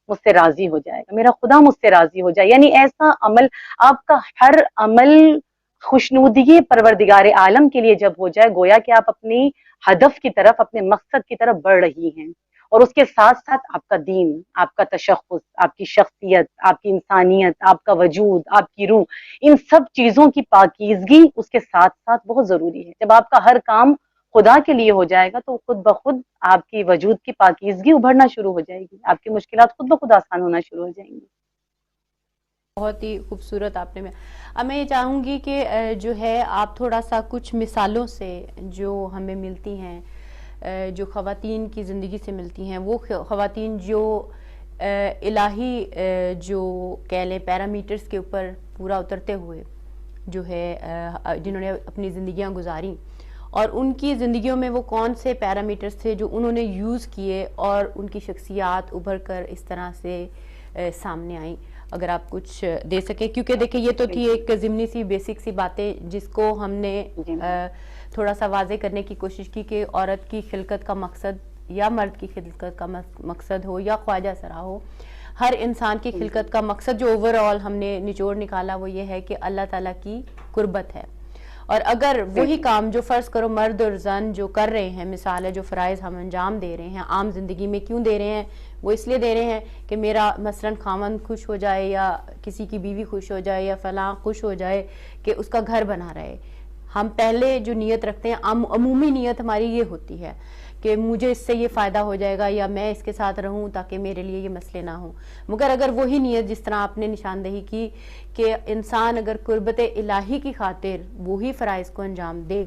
مجھ سے راضی ہو جائے گا، میرا خدا مجھ سے راضی ہو جائے، یعنی ایسا عمل، آپ کا ہر عمل خوشنودی پروردگار عالم کے لیے جب ہو جائے، گویا کہ آپ اپنی ہدف کی طرف، اپنے مقصد کی طرف بڑھ رہی ہیں، اور اس کے ساتھ ساتھ آپ کا دین، آپ کا تشخص، آپ کی شخصیت، آپ کی انسانیت، آپ کا وجود، آپ کی روح، ان سب چیزوں کی پاکیزگی اس کے ساتھ ساتھ بہت ضروری ہے۔ جب آپ کا ہر کام خدا کے لیے ہو جائے گا تو خود بخود آپ کی وجود کی پاکیزگی ابھرنا شروع ہو جائے گی، آپ کی مشکلات خود بخود آسان ہونا شروع ہو جائیں گی۔ بہت ہی خوبصورت آپ نے، اب میں یہ چاہوں گی کہ جو ہے آپ تھوڑا سا کچھ مثالوں سے جو ہمیں ملتی ہیں، جو خواتین کی زندگی سے ملتی ہیں، وہ خواتین جو الہی جو کہہ لیں پیرامیٹرز کے اوپر پورا اترتے ہوئے جو ہے جنہوں نے اپنی زندگیاں گزاری، اور ان کی زندگیوں میں وہ کون سے پیرامیٹرز تھے جو انہوں نے یوز کیے اور ان کی شخصیات ابھر کر اس طرح سے سامنے آئیں، اگر آپ کچھ دے سکیں، کیونکہ دیکھیں یہ تو تھی ایک ضمنی سی بیسک سی باتیں جس کو ہم نے تھوڑا سا واضح کرنے کی کوشش کی کہ عورت کی خلقت کا مقصد یا مرد کی خلقت کا مقصد ہو یا خواجہ سرا ہو، ہر انسان کی خلقت کا مقصد جو اوور آل ہم نے نچوڑ نکالا وہ یہ ہے کہ اللہ تعالیٰ کی قربت ہے، اور اگر وہی کام جو فرض کرو مرد اور زن جو کر رہے ہیں، مثال ہے جو فرائض ہم انجام دے رہے ہیں عام زندگی میں، کیوں دے رہے ہیں؟ وہ اس لیے دے رہے ہیں کہ میرا مثلاً خاوند خوش ہو جائے، یا کسی کی بیوی خوش ہو جائے، یا فلاں خوش ہو جائے کہ اس کا گھر بنا رہے۔ ہم پہلے جو نیت رکھتے ہیں، عمومی نیت ہماری یہ ہوتی ہے کہ مجھے اس سے یہ فائدہ ہو جائے گا، یا میں اس کے ساتھ رہوں تاکہ میرے لیے یہ مسئلے نہ ہوں۔ مگر اگر وہی نیت جس طرح آپ نے نشاندہی کی کہ انسان اگر قربت الہی کی خاطر وہی فرائض کو انجام دے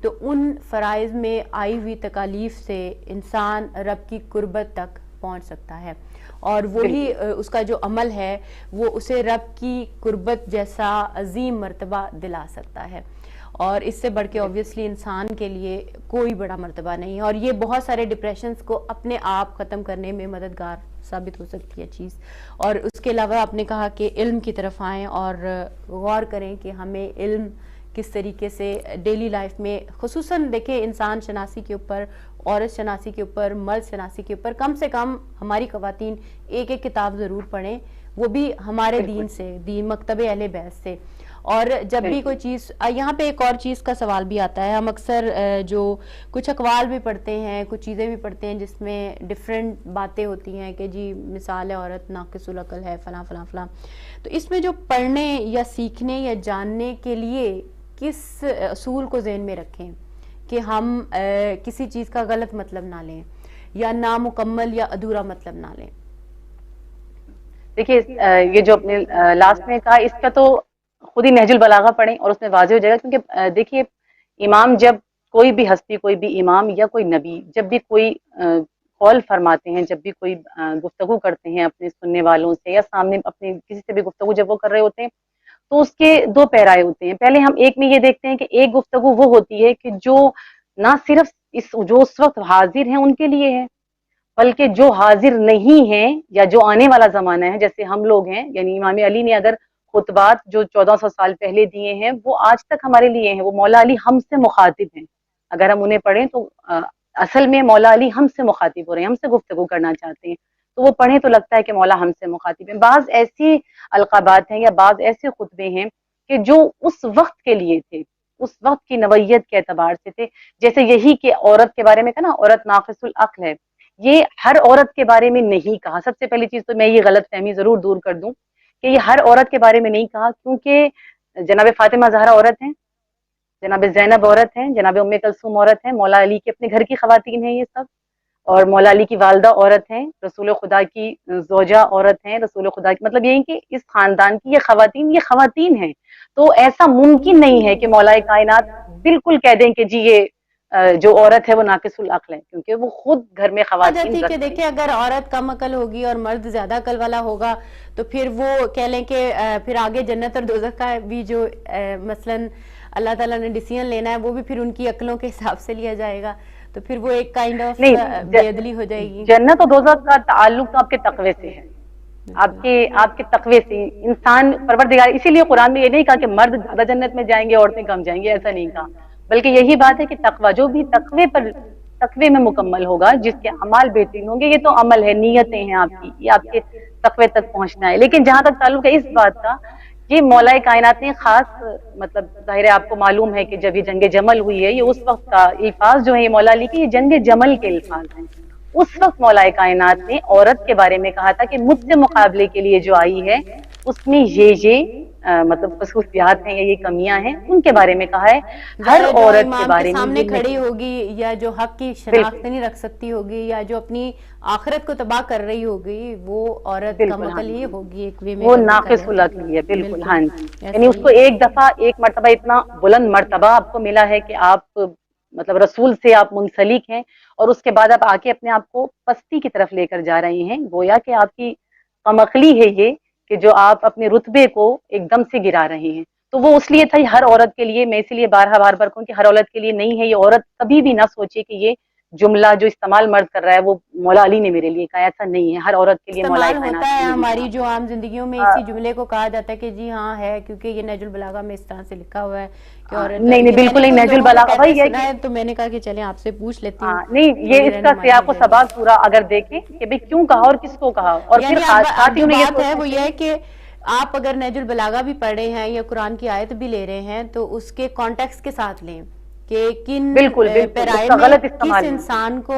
تو ان فرائض میں آئی ہوئی تکالیف سے انسان رب کی قربت تک پہنچ سکتا ہے، اور وہی اس کا جو عمل ہے وہ اسے رب کی قربت جیسا عظیم مرتبہ دلا سکتا ہے، اور اس سے بڑھ کے اوبویسلی انسان کے لیے کوئی بڑا مرتبہ نہیں ہے، اور یہ بہت سارے ڈپریشنز کو اپنے آپ ختم کرنے میں مددگار ثابت ہو سکتی ہے چیز۔ اور اس کے علاوہ آپ نے کہا کہ علم کی طرف آئیں اور غور کریں کہ ہمیں علم کس طریقے سے ڈیلی لائف میں، خصوصاً دیکھیں انسان شناسی کے اوپر، عورت شناسی کے اوپر، مرد شناسی کے اوپر کم سے کم ہماری خواتین ایک ایک کتاب ضرور پڑھیں، وہ بھی ہمارے دین سے، دین مکتب اہل بیت سے۔ اور جب بھی کوئی چیز، یہاں پہ ایک اور چیز کا سوال بھی آتا ہے، ہم اکثر جو کچھ اقوال بھی پڑھتے ہیں، کچھ چیزیں بھی پڑھتے ہیں جس میں ڈیفرنٹ باتیں ہوتی ہیں کہ جی مثال ہے عورت ناقص العقل ہے، فلاں فلاں فلاں، تو اس میں جو پڑھنے یا سیکھنے یا جاننے کے لیے کس اصول کو ذہن میں رکھیں کہ ہم کسی چیز کا غلط مطلب نہ لیں یا نامکمل یا ادھورا مطلب نہ لیں؟ دیکھیے یہ جو اپنے لاسٹ میں کہا، اس کا تو خود ہی نہج البلاغہ پڑھیں اور اس میں واضح ہو جائے گا، کیونکہ دیکھیے امام جب کوئی بھی ہستی، کوئی بھی امام یا کوئی نبی جب بھی کوئی قول فرماتے ہیں، جب بھی کوئی گفتگو کرتے ہیں اپنے سننے والوں سے یا سامنے اپنے کسی سے بھی گفتگو جب وہ کر رہے ہوتے ہیں تو اس کے دو پیرائے ہوتے ہیں۔ پہلے ہم ایک میں یہ دیکھتے ہیں کہ ایک گفتگو وہ ہوتی ہے کہ جو نہ صرف جو اس وقت حاضر ہیں ان کے لیے ہے، بلکہ جو حاضر نہیں ہیں یا جو آنے والا زمانہ ہے، جیسے ہم لوگ ہیں، یعنی امام علی نے اگر خطبات جو 1400 سال پہلے دیے ہیں وہ آج تک ہمارے لیے ہیں، وہ مولا علی ہم سے مخاطب ہیں، اگر ہم انہیں پڑھیں تو اصل میں مولا علی ہم سے مخاطب ہو رہے ہیں، ہم سے گفتگو کرنا چاہتے ہیں۔ تو وہ پڑھیں تو لگتا ہے کہ مولا ہم سے مخاطب ہیں. بعض ایسی القابات ہیں یا بعض ایسے خطبے ہیں کہ جو اس وقت کے لیے تھے، اس وقت کی نوعیت کے اعتبار سے تھے. جیسے یہی کہ عورت کے بارے میں کہا نا، عورت ناقص العقل ہے، یہ ہر عورت کے بارے میں نہیں کہا. سب سے پہلی چیز تو میں یہ غلط فہمی ضرور دور کر دوں کہ یہ ہر عورت کے بارے میں نہیں کہا، کیونکہ جناب فاطمہ زہرا عورت ہیں، جناب زینب عورت ہیں، جناب ام کلثوم عورت ہیں، مولا علی کے اپنے گھر کی خواتین ہیں یہ سب، اور مولا علی کی والدہ عورت ہیں، رسول خدا کی زوجہ عورت ہیں، رسول خدا کی مطلب یہ کہ اس خاندان کی یہ خواتین ہیں. تو ایسا ممکن نہیں ہے کہ مولا کائنات بالکل کہہ دیں کہ جی یہ جو عورت ہے وہ ناقص العقل ہے، کیونکہ وہ خود گھر میں خواتین جاتی کہ رکھتی ہیں. دیکھیں اگر عورت کم عقل ہوگی اور مرد زیادہ عقل والا ہوگا تو پھر وہ کہہ لیں کہ پھر آگے جنت اور دوزخ کا بھی جو مثلاً اللہ تعالیٰ نے ڈیسیژن لینا ہے وہ بھی پھر ان کی عقلوں کے حساب سے لیا جائے گا، تو پھر وہ ایک کائنڈ آف بے عدلی ہو جائے گی. جنت اور دوزخ کا تعلق تو آپ کے تقوی سے ہے، آپ کے تقوی سے. انسان پروردگار، اسی لیے قرآن میں یہ نہیں کہا کہ مرد زیادہ جنت میں جائیں گے عورتیں کم جائیں گی، ایسا نہیں کہا، بلکہ یہی بات ہے کہ تقوی جو بھی تقوی میں مکمل ہوگا، جس کے اعمال بہترین ہوں گے، یہ تو عمل ہے، نیتیں ہیں آپ کی، یہ آپ کے تقوی تک پہنچنا ہے. لیکن جہاں تک تعلق ہے اس بات کا، یہ مولا کائنات نے خاص مطلب ظاہر ہے آپ کو معلوم ہے کہ جب یہ جنگ جمل ہوئی ہے، یہ اس وقت کا الفاظ جو ہیں یہ مولا علی کے، یہ جنگ جمل کے الفاظ ہیں. اس وقت مولا کائنات نے عورت کے بارے میں کہا تھا کہ مجھ سے مقابلے کے لیے جو آئی ہے اس میں یہ مطلب خصوصیات ہیں یا یہ کمیاں ہیں، ان کے بارے میں کہا ہے. ہر عورت کے بارے میں سامنے کھڑی ہوگی یا جو حق کی شناخت نہیں رکھ سکتی ہوگی یا جو اپنی آخرت کو تباہ کر رہی ہوگی، وہ عورت کم عقل ہی ہوگی، ایک وے میں وہ ناقص العقل ہے. بالکل ہاں جی، یعنی اس کو ایک دفعہ ایک مرتبہ اتنا بلند مرتبہ آپ کو ملا ہے کہ آپ مطلب رسول سے آپ منسلک ہیں، اور اس کے بعد آپ آ کے اپنے آپ کو پستی کی طرف لے کر جا رہے ہیں. گویا کہ آپ کی کم عقلی ہے یہ کہ جو آپ اپنے رتبے کو ایک دم سے گرا رہے ہیں. تو وہ اس لیے تھا ہر عورت کے لیے. میں اسی لیے بار بار کہوں کہ ہر عورت کے لیے نہیں ہے. یہ عورت کبھی بھی نہ سوچے کہ یہ جملہ جو استعمال مرد کر رہا ہے وہ مولا علی نے میرے لیے کہا، ایسا نہیں ہے. ہر عورت کے لیے مولا استعمال ہوتا ہے ہماری جو عام زندگیوں میں اسی جملے کو کہا جاتا ہے کہ جی ہاں ہے، کیونکہ یہ نہج البلاغہ میں اس طرح سے لکھا ہوا ہے کہ عورت نہیں بالکل نہیں. نہج البلاغہ وہی ہے تو میں نے کہا کہ چلیں آپ سے پوچھ لیتی ہوں. نہیں یہ اس کا سیاق و سباق پورا اگر دیکھیں کہ بھئی کیوں کہا اور کس کو کہا، اور پھر ساتھ ہی بات ہے وہ یہ ہے کہ آپ اگر نہج البلاغہ بھی پڑھ رہے ہیں یا قرآن کی آیت بھی لے رہے ہیں تو اس کے کانٹیکس کے ساتھ لیں کہ کن پیرائے میں کس انسان کو.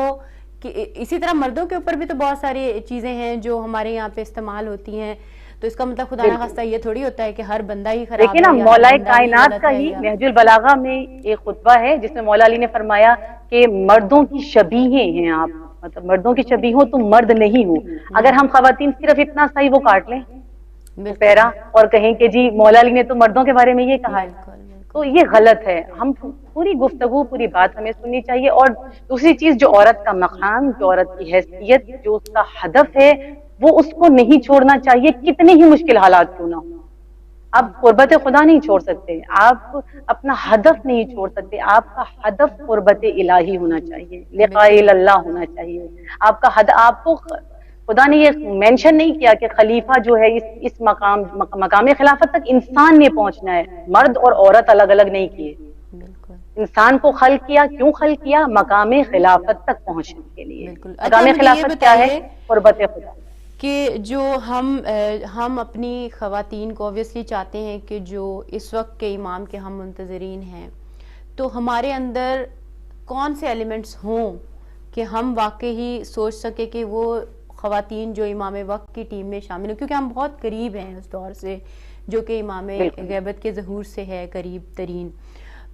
اسی طرح مردوں کے اوپر بھی تو بہت ساری چیزیں ہیں جو ہمارے یہاں پہ استعمال ہوتی ہیں، تو اس کا مطلب خدا نخواستہ یہ تھوڑی ہوتا ہے کہ ہر بندہ ہی خراب ہے. لیکن مولا کائنات کا ہی نہج البلاغہ میں ایک خطبہ ہے جس میں مولا علی نے فرمایا کہ مردوں کی شبیہیں ہیں آپ، مطلب مردوں کی شبیہ ہو تم مرد نہیں ہو. اگر ہم خواتین صرف اتنا صحیح وہ کاٹ لیں پیرا اور کہیں کہ جی مولا علی نے تو مردوں کے بارے میں یہ کہا ہے، تو یہ غلط ہے. ہم پوری گفتگو پوری بات ہمیں سننی چاہیے. اور دوسری چیز جو عورت کا مقام، جو عورت کی حیثیت، جو اس کا ہدف ہے، وہ اس کو نہیں چھوڑنا چاہیے کتنے ہی مشکل حالات کیوں نہ ہوں. آپ قربت خدا نہیں چھوڑ سکتے، آپ اپنا ہدف نہیں چھوڑ سکتے. آپ کا ہدف قربت الہی ہونا چاہیے، لقاء اللہ ہونا چاہیے. آپ کا آپ کو خدا نے یہ مینشن نہیں کیا کہ خلیفہ جو ہے اس مقام خلافت تک انسان نے پہنچنا ہے. مرد اور عورت الگ الگ نہیں کیے، انسان کو خلق کیا. کیوں خلق کیا؟ مقام خلافت تک پہنچنے کے لیے. مقام خلافت کیا ہے؟ قربت خدا. کہ جو ہم اپنی خواتین کو اوبیسلی چاہتے ہیں کہ جو اس وقت کے امام کے ہم منتظرین ہیں، تو ہمارے اندر کون سے ایلیمنٹس ہوں کہ ہم واقعی سوچ سکے کہ وہ خواتین جو امام وقت کی ٹیم میں شامل ہوں، کیونکہ ہم بہت قریب ہیں اس دور سے جو کہ امام غیبت کے ظہور سے ہے قریب ترین.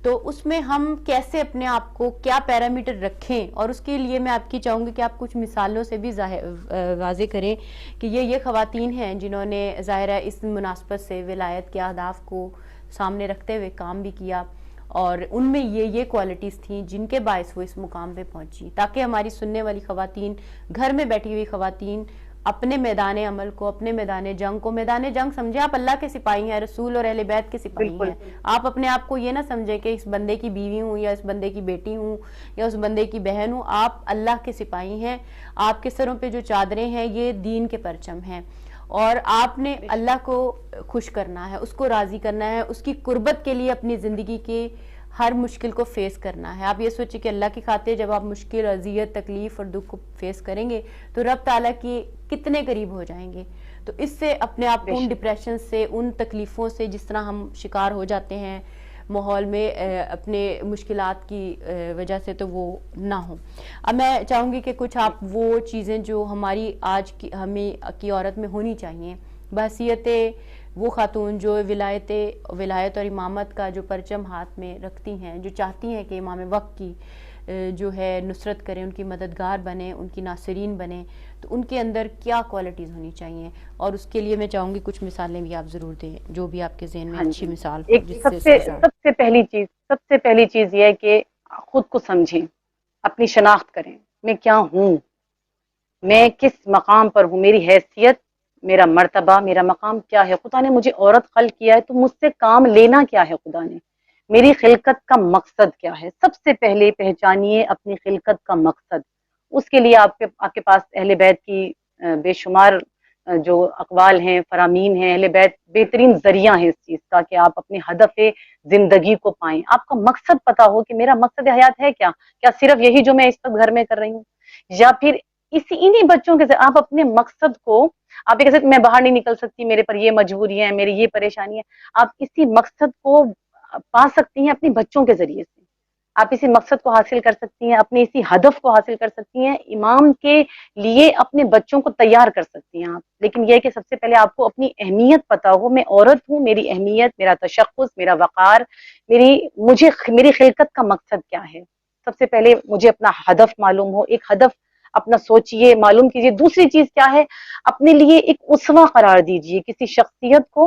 تو اس میں ہم کیسے اپنے آپ کو کیا پیرامیٹر رکھیں، اور اس کے لیے میں آپ کی چاہوں گی کہ آپ کچھ مثالوں سے بھی واضح کریں کہ یہ خواتین ہیں جنہوں نے ظاہر ہے اس مناسبت سے ولایت کے اہداف کو سامنے رکھتے ہوئے کام بھی کیا، اور ان میں یہ کوالٹیز تھیں جن کے باعث وہ اس مقام پہ پہنچی، تاکہ ہماری سننے والی خواتین، گھر میں بیٹھی ہوئی خواتین اپنے میدان عمل کو، اپنے میدان جنگ سمجھے آپ اللہ کے سپاہی ہیں، رسول اور اہل بیت کے سپاہی ہیں. آپ اپنے آپ کو یہ نہ سمجھے کہ اس بندے کی بیوی ہوں یا اس بندے کی بیٹی ہوں یا اس بندے کی بہن ہوں. آپ اللہ کے سپاہی ہیں. آپ کے سروں پہ جو چادریں ہیں یہ دین کے پرچم ہیں، اور آپ نے اللہ کو خوش کرنا ہے، اس کو راضی کرنا ہے، اس کی قربت کے لیے اپنی زندگی کے ہر مشکل کو فیس کرنا ہے. آپ یہ سوچیں کہ اللہ کی خاطر جب آپ مشکل، اذیت، تکلیف اور دکھ کو فیس کریں گے تو رب تعالیٰ کی کتنے قریب ہو جائیں گے. تو اس سے اپنے آپ کو ان ڈپریشن سے، ان تکلیفوں سے جس طرح ہم شکار ہو جاتے ہیں ماحول میں اپنے مشکلات کی وجہ سے، تو وہ نہ ہو. اب میں چاہوں گی کہ کچھ آپ وہ چیزیں جو ہماری آج کی ہمیں کی عورت میں ہونی چاہیے، بحیثیت وہ خاتون جو ولایت اور امامت کا جو پرچم ہاتھ میں رکھتی ہیں، جو چاہتی ہیں کہ امام وقت کی جو ہے نصرت کریں، ان کی مددگار بنیں، ان کی ناصرین بنیں، تو ان کے اندر کیا کوالٹیز ہونی چاہیے؟ اور اس کے لیے میں چاہوں گی کچھ مثالیں بھی آپ ضرور دیں، جو بھی آپ کے ذہن میں اچھی مثال ہو جس سے سب سے پہلی چیز یہ ہے کہ خود کو سمجھیں، اپنی شناخت کریں. میں کیا ہوں، میں کس مقام پر ہوں، میری حیثیت، میرا مرتبہ، میرا مقام کیا ہے. خدا نے مجھے عورت خلق کیا ہے تو مجھ سے کام لینا کیا ہے. خدا نے میری خلقت کا مقصد کیا ہے. سب سے پہلے پہچانیے اپنی خلقت کا مقصد. اس کے لیے آپ کے پاس اہل بیت کی بے شمار جو اقوال ہیں، فرامین ہیں. اہل بیت بہترین ذریعہ ہے اس چیز کا کہ آپ اپنے ہدف زندگی کو پائیں. آپ کا مقصد پتا ہو کہ میرا مقصد حیات ہے کیا صرف یہی جو میں اس وقت گھر میں کر رہی ہوں، یا پھر انہی بچوں کے آپ اپنے مقصد کو، آپ یہ کہہ سکتے میں باہر نہیں نکل سکتی، میرے پر یہ مجبوریاں ہیں، میری یہ پریشانی ہے. آپ اسی مقصد کو پا سکتی ہیں اپنے بچوں کے ذریعے سے. آپ اسی مقصد کو حاصل کر سکتی ہیں، اپنے اسی ہدف کو حاصل کر سکتی ہیں. امام کے لیے اپنے بچوں کو تیار کر سکتی ہیں آپ. لیکن یہ کہ سب سے پہلے آپ کو اپنی اہمیت پتا ہو. میں عورت ہوں، میری اہمیت، میرا تشخص، میرا وقار، میری خلقت کا مقصد کیا ہے. سب سے پہلے مجھے اپنا ہدف معلوم ہو. ایک ہدف اپنا سوچئے، معلوم کیجئے. دوسری چیز کیا ہے، اپنے لیے ایک اسوہ قرار دیجئے کسی شخصیت کو.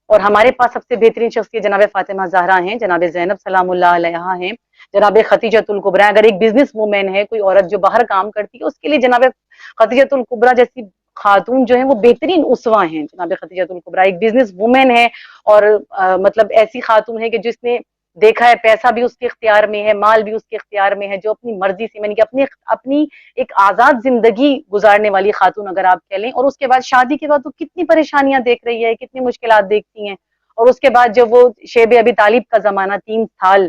اور ہمارے پاس سب سے بہترین شخصیت جناب فاطمہ زہرا ہیں، جناب زینب سلام اللہ علیہا ہیں، جناب خدیجۃ الکبریٰ. اگر ایک بزنس وومن ہے، کوئی عورت جو باہر کام کرتی ہے، اس کے لیے جناب خدیجۃ الکبریٰ جیسی خاتون جو ہیں وہ بہترین اسوہ ہیں. جناب خدیجۃ الکبریٰ ایک بزنس وومن ہے، اور مطلب ایسی خاتون ہے کہ جس نے دیکھا ہے پیسہ بھی اس کے اختیار میں ہے، مال بھی اس کے اختیار میں ہے، جو اپنی مرضی سے، یعنی کہ اپنی ایک آزاد زندگی گزارنے والی خاتون اگر آپ کہہ لیں. اور اس کے بعد شادی کے بعد وہ کتنی پریشانیاں دیکھ رہی ہے، کتنی مشکلات دیکھتی ہیں. اور اس کے بعد جب وہ شیب ابی طالب کا زمانہ 3 سال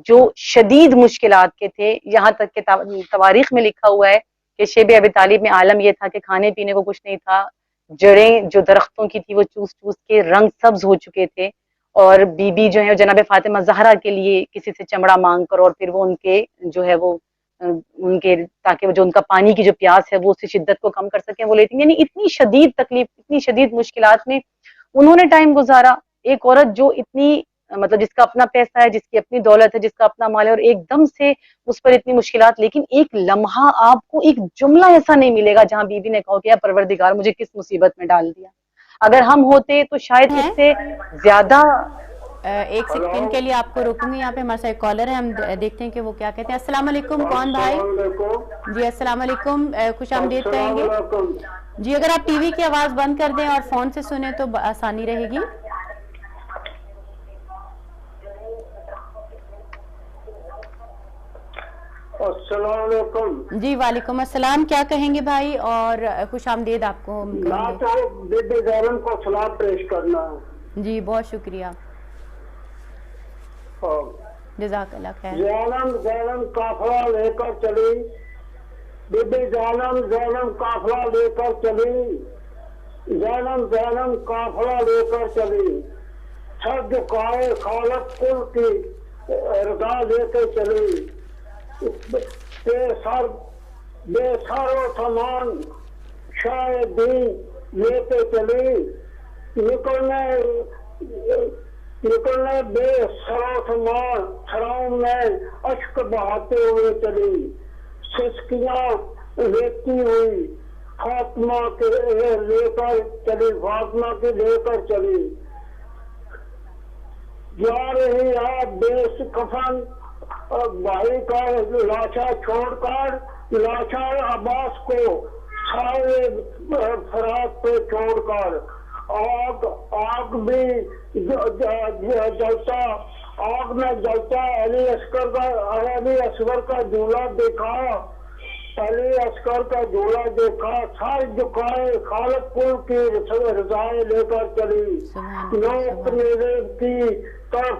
جو شدید مشکلات کے تھے، یہاں تک کہ تواریخ میں لکھا ہوا ہے کہ شیب ابی طالب میں عالم یہ تھا کہ کھانے پینے کو کچھ نہیں تھا، جڑیں جو درختوں کی تھی وہ چوس چوس کے رنگ سبز ہو چکے تھے. اور بی بی جو ہے جناب فاطمہ زہرا کے لیے کسی سے چمڑا مانگ کر، اور پھر وہ ان کے جو ہے وہ ان کے تاکہ وہ جو ان کا پانی کی جو پیاس ہے وہ اس شدت کو کم کر سکیں وہ لیتی. یعنی اتنی شدید تکلیف، اتنی شدید مشکلات میں انہوں نے ٹائم گزارا. ایک عورت جو اتنی مطلب جس کا اپنا پیسہ ہے، جس کی اپنی دولت ہے، جس کا اپنا مال ہے، اور ایک دم سے اس پر اتنی مشکلات. لیکن ایک لمحہ آپ کو ایک جملہ ایسا نہیں ملے گا جہاں بی بی نے کہا کہ پروردگار مجھے کس مصیبت میں ڈال دیا. اگر ہم ہوتے تو شاید اس سے زیادہ. ایک سیکنڈ کے لیے آپ کو روکوں گی. یہاں پہ ہمارے ساتھ کالر ہے، ہم دیکھتے ہیں کہ وہ کیا کہتے ہیں. السلام علیکم، کون بھائی؟ جی السلام علیکم، خوش آمدید کہیں گے. جی اگر آپ ٹی وی کی آواز بند کر دیں اور فون سے سنیں تو آسانی رہے گی. السلام علیکم. جی وعلیکم السلام. کیا کہیں گے بھائی، اور خوش آمدید آپ کو ہم کہیں گے. بی بی زینب کو سلام پیش کرنا ہے. جی بہت شکریہ، جزاک اللہ خیر. زینب قافلہ لے کر چلی، بی بی زینب قافلہ لے کر چلی، زینب قافلہ لے کر چلی، سر جھکائے خالق کل کی رضا لے کے چلی، بے سر و سامان شاہ دین لے کے چلی، نکلنے بے سر و سامان سراؤں میں اشک بہاتے ہوئے چلی، سسکیاں لیتی ہوئی فاطمہ کے لے کر چلی، فاطمہ کے لے کر چلی. جا رہی آپ بے کفن بھائی کا لاشا چھوڑ کر، لاشا عباس کو سارے فرات پہ چھوڑ کر. آگ بھی جلتا، آگ میں جلتا علی اصغر کا جھولا دیکھا، علی اصغر کا جھولا دیکھا، سر جھکائے خالق کل کی رضائیں لے کر چلی، نوک میرے کی طرف